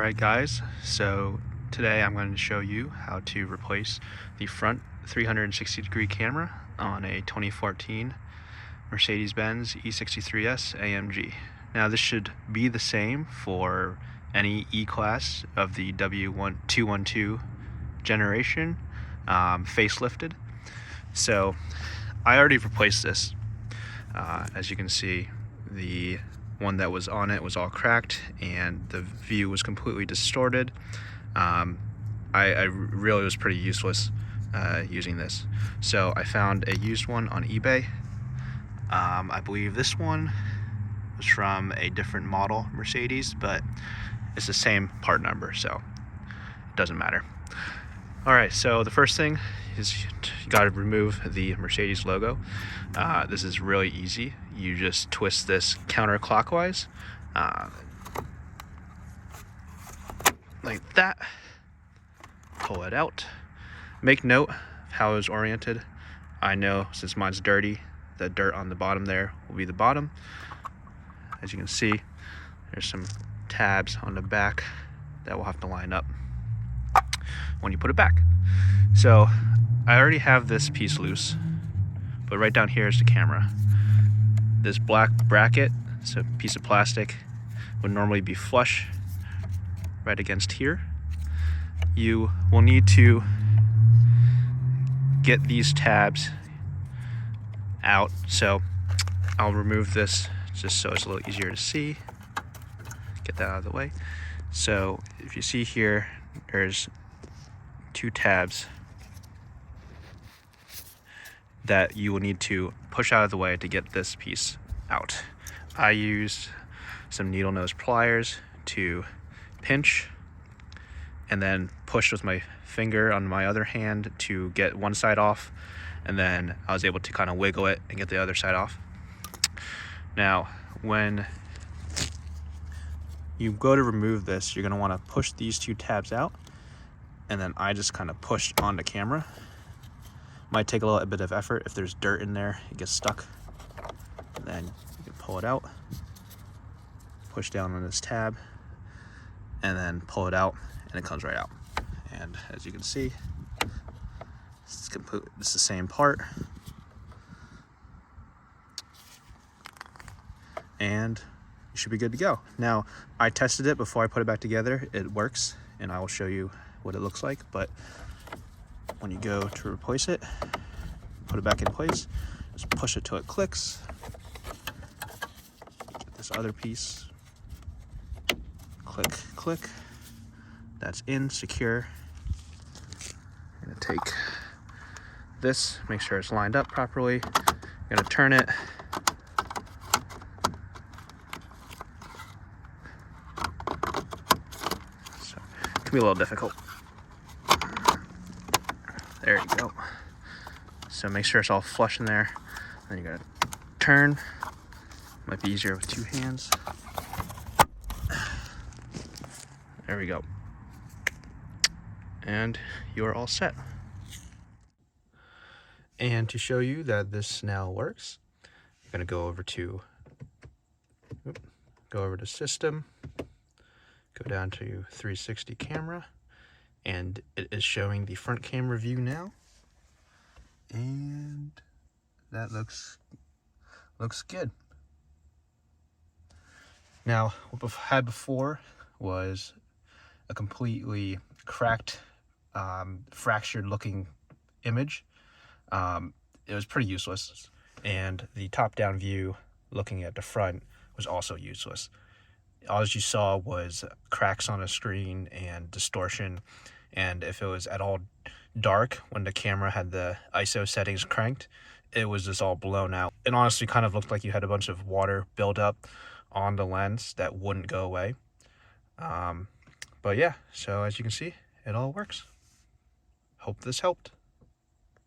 Alright guys, so today I'm going to show you how to replace the front 360-degree camera on a 2014 Mercedes-Benz E63S AMG. Now this should be the same for any E-Class of the W212 generation, facelifted. So I already replaced this. As you can see, the one that was on it was all cracked and the view was completely distorted. I really was pretty useless using this. So I found a used one on eBay. I believe this one was from a different model Mercedes, but it's the same part number, so it doesn't matter. Alright, so the first thing is you gotta remove the Mercedes logo. This is really easy. You just twist this counterclockwise, like that. Pull it out. Make note of how it was oriented. I know since mine's dirty, the dirt on the bottom there will be the bottom. As you can see, there's some tabs on the back that will have to line up when you put it back. So I already have this piece loose, but right down here is the camera. This black bracket, it's a piece of plastic, would normally be flush right against here. You will need to get these tabs out, so I'll remove this just so it's a little easier to see. Get that out of the way. So if you see here, there's two tabs that you will need to push out of the way to get this piece out. I used some needle nose pliers to pinch and then push with my finger on my other hand to get one side off, and then I was able to kind of wiggle it and get the other side off. Now when you go to remove this, you're going to want to push these two tabs out, and then I just kind of push on the camera. Might take a little bit of effort. If there's dirt in there, it gets stuck. And then you can pull it out, push down on this tab, and then pull it out, and it comes right out. And as you can see, it's the same part. And you should be good to go. Now, I tested it before I put it back together. It works, and I will show you what it looks like. But when you go to replace it, put it back in place, just push it till it clicks. Get this other piece, click, click. That's in, secure. I'm gonna take this, make sure it's lined up properly. I'm gonna turn it. So it can be a little difficult. There you go. So make sure it's all flush in there. Then you gotta turn. Might be easier with two hands. There we go. And you are all set. And to show you that this now works, you're gonna go over to System, go down to 360 camera, and it is showing the front camera view now, and that looks good. Now what we've had before was a completely cracked, fractured looking image. It was pretty useless, and the top down view looking at the front was also useless. All you saw was cracks on a screen and distortion, and if it was at all dark when the camera had the ISO settings cranked, it was just all blown out. It honestly kind of looked like you had a bunch of water build up on the lens that wouldn't go away. But yeah, so as you can see, it all works. Hope this helped.